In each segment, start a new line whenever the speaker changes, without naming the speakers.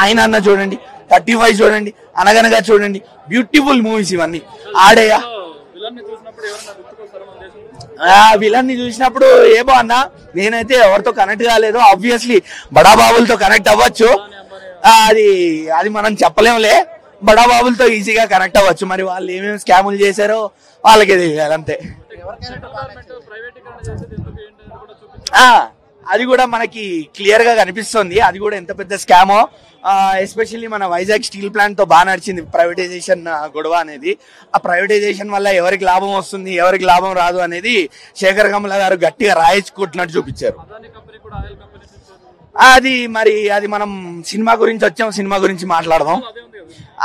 ఆయన అన్న చూడండి, 35 చూడండి, అనగనగా చూడండి, బ్యూటిఫుల్ మూవీస్ ఇవన్నీ. ఆడేయా విలన్ ని చూసినప్పుడు ఏమో అన్న, నేనైతే ఎవరితో కనెక్ట్ కాలేదు. ఆబ్వియస్లీ బడాబాబులతో కనెక్ట్ అవ్వచ్చు, అది అది మనం చెప్పలేములే. బడాబాబులతో ఈజీగా కనెక్ట్ అవ్వచ్చు. మరి వాళ్ళు ఏమేమి స్కాములు చేశారో వాళ్ళకే తెలియాలి అంతే. అది కూడా మనకి క్లియర్ గా కనిపిస్తుంది, అది కూడా ఎంత పెద్ద స్కామో. ఎస్పెషల్లీ మన వైజాగ్ స్టీల్ ప్లాంట్ తో బాగా నడిచింది ప్రైవేటైజేషన్ గొడవ అనేది. ఆ ప్రైవేటైజేషన్ వల్ల ఎవరికి లాభం వస్తుంది, ఎవరికి లాభం రాదు అనేది శేఖర్ కమల గారు గట్టిగా రాయించుకుంటున్నట్టు చూపించారు. అది మరి అది మనం సినిమా గురించి వచ్చాం, సినిమా గురించి మాట్లాడదాం.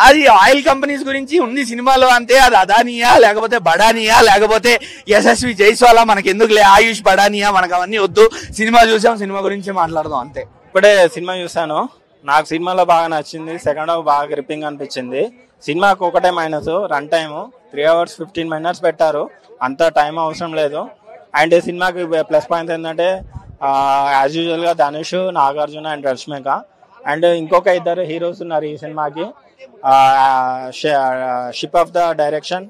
అది ఆయిల్ కంపెనీస్ గురించి ఉంది సినిమాలో అంతే. అది అదానియా లేకపోతే బడానియా లేకపోతే యశస్వి జైస్వాలా, మనకి ఎందుకులే ఆయుష్ బడానియా, మనకు అవన్నీ వద్దు. సినిమా చూసాం, సినిమా గురించి మాట్లాడదాం అంతే.
ఇప్పుడే సినిమా చూసాను, నాకు సినిమాలో బాగా నచ్చింది. సెకండ్ హాఫ్ బాగా గ్రిప్పింగ్ అనిపించింది. సినిమాకు ఒకటే minus, run time 3 hours 15 minutes పెట్టారు, అంత టైం అవసరం లేదు. అండ్ సినిమాకి ప్లస్ పాయింట్ ఏంటంటే యాజ్ యూజువల్ గా ధనుష్, నాగార్జున అండ్ రష్మిక అండ్ ఇంకొక 2 హీరోస్ ఉన్నారు ఈ సినిమాకి. Ship of the direction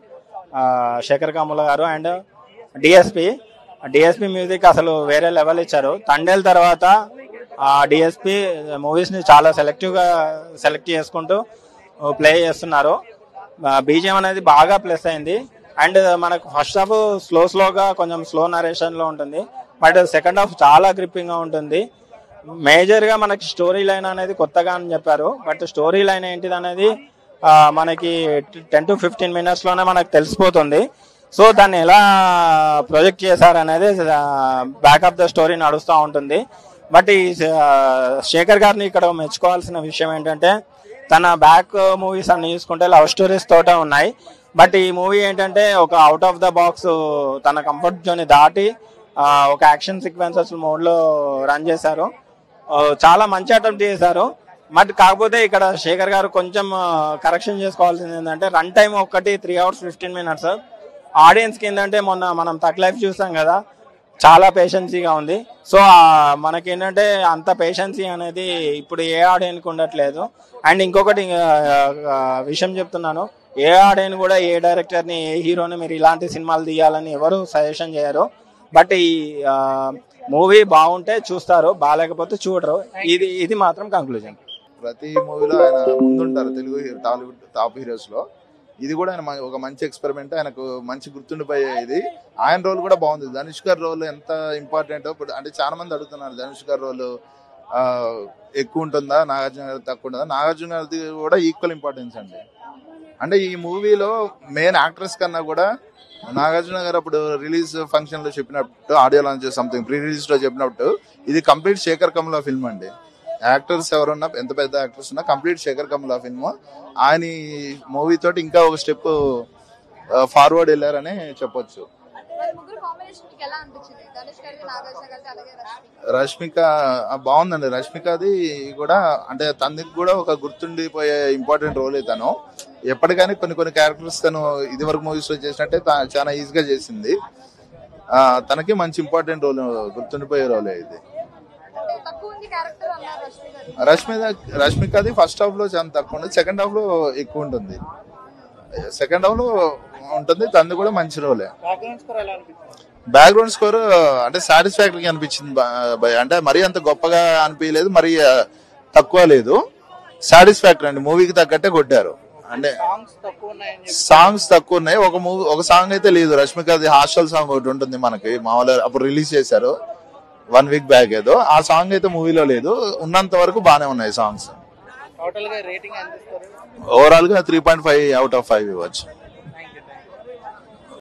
Sekhar Kammula గారు అండ్ డిఎస్పి మ్యూజిక్ అసలు వేరే లెవెల్ ఇచ్చారు. తండేల్ తర్వాత డిఎస్పి మూవీస్ ని చాలా సెలెక్ట్ చేసుకుంటూ ప్లే చేస్తున్నారు. బీజిఎం అనేది బాగా ప్లస్ అయింది. అండ్ మనకు ఫస్ట్ హాఫ్ స్లోగా కొంచెం స్లో నరేషన్ లో ఉంటుంది, బట్ సెకండ్ హాఫ్ చాలా గ్రిప్పింగ్ గా ఉంటుంది. మేజర్ గా మనకి స్టోరీ లైన్ అనేది కొత్తగా అని చెప్పారు, బట్ స్టోరీ లైన్ ఏంటిది అనేది మనకి 10 to 15 minutes లోనే మనకు తెలిసిపోతుంది. సో దాన్ని ఎలా ప్రొజెక్ట్ చేశారు అనేది బ్యాక్ ఆఫ్ ద స్టోరీ నడుస్తూ ఉంటుంది. బట్ ఈ శేఖర్ గారిని ఇక్కడ మెచ్చుకోవాల్సిన విషయం ఏంటంటే, తన బ్యాక్ మూవీస్ అన్ని చూసుకుంటే లవ్ స్టోరీస్ తోటే ఉన్నాయి. బట్ ఈ మూవీ ఏంటంటే ఒక అవుట్ ఆఫ్ ద బాక్స్, తన కంఫర్ట్ జోన్ దాటి ఒక యాక్షన్ సీక్వెన్సెస్ మోడ్ లో రన్ చేశారు. చాలా మంచి అటెంప్ట్ చేశారు. బట్ కాకపోతే ఇక్కడ శేఖర్ గారు కొంచెం కరెక్షన్ చేసుకోవాల్సింది ఏంటంటే, రన్ టైం ఒకటి 3 hours 15 minutes. ఆడియన్స్ కి ఏంటంటే మొన్న మనం తక్ లైఫ్ చూసాం కదా, చాలా పేషెన్సీగా ఉంది. సో మనకేంటంటే అంత పేషెన్సీ అనేది ఇప్పుడు ఏ ఆడియన్కి ఉండట్లేదు. అండ్ ఇంకొకటి విషయం చెప్తున్నాను, ఏ ఆడియన్ కూడా ఏ డైరెక్టర్ని, ఏ హీరోని మీరు ఇలాంటి సినిమాలు తీయాలని ఎవరు సజెషన్ చేయరు. బట్ ఈ మూవీ బాగుంటే చూస్తారు, బాగాలేకపోతే చూడరు. ఇది మాత్రం కంక్లూజన్.
ప్రతి మూవీలో ఆయన ముందుంటారు తెలుగు టాలీవుడ్ టాప్ హీరోస్ లో. ఇది కూడా ఆయన ఒక మంచి ఎక్స్పెరిమెంట్, ఆయనకు మంచి గుర్తుండిపోయే ఇది. ఆయన రోల్ కూడా బాగుంది. ధనుష్ గారి రోల్ ఎంత ఇంపార్టెంట్ అంటే చాలా మంది అడుగుతున్నారు, ధనుష్ గారి రోల్ ఎక్కువ ఉంటుందా, నాగార్జున గారి తక్కువ ఉంటుందా? నాగార్జున గారిది కూడా ఈక్వల్ ఇంపార్టెన్స్ అండి. అంటే ఈ మూవీలో మెయిన్ యాక్ట్రెస్ కన్నా కూడా నాగార్జున గారు అప్పుడు రిలీజ్ ఫంక్షన్ లో చెప్పినట్టు, audio launch something pre release లో చెప్పినట్టు, ఇది కంప్లీట్ శేఖర్ కమల ఫిల్మ్ అండి. యాక్టర్స్ ఎవరున్నా, ఎంత పెద్ద యాక్టర్స్ ఉన్నా, కంప్లీట్ శేఖర్ కమల ఫిల్మ్. ఆయన మూవీ తోటి ఇంకా ఒక స్టెప్ ఫార్వర్డ్ వెళ్ళారని చెప్పొచ్చు. రష్మిక బాగుందండి. రష్మికది కూడా అంటే తనకి కూడా ఒక గుర్తుండిపోయే ఇంపార్టెంట్ రోల్ తను. ఎప్పటికైనా కొన్ని క్యారెక్టర్స్ తను ఇది వరకు మూవీస్ లో చేసినట్టే చాలా ఈజీగా చేసింది. తనకి మంచి ఇంపార్టెంట్ రోల్, గుర్తుండిపోయే రోలే ఇది. రష్మికది ఫస్ట్ హాఫ్ లో చాలా తక్కువ ఉంటుంది, సెకండ్ హాఫ్ లో ఎక్కువ ఉంటుంది. సెకండ్ హాఫ్ లో ఉంటుంది, తనది కూడా మంచి రోలే. బ్యాక్గ్రౌండ్ స్కోర్ అంటే సాటిస్ఫాక్టరీగా అనిపించింది. అంటే మరీ అంత గొప్పగా అనిపించలేదు, మరీ తక్కువ లేదు. సాటిస్ఫాక్టరీ అండి, మూవీకి తగ్గట్టే కొట్టారు. అంటే సాంగ్స్ తక్కువ ఉన్నాయి. ఒక సాంగ్ అయితే లేదు. రష్మికది హాస్టల్ సాంగ్ ఒకటి ఉంటుంది మనకి, మామూలుగా అప్పుడు రిలీజ్ చేశారు 1 week బ్యాక్ ఏదో. ఆ సాంగ్ అయితే మూవీలో లేదు. ఉన్నంత వరకు బానే ఉన్నాయి సాంగ్స్. ఓవరాల్ గా 3.5 out of 5 ఇవ్వచ్చు.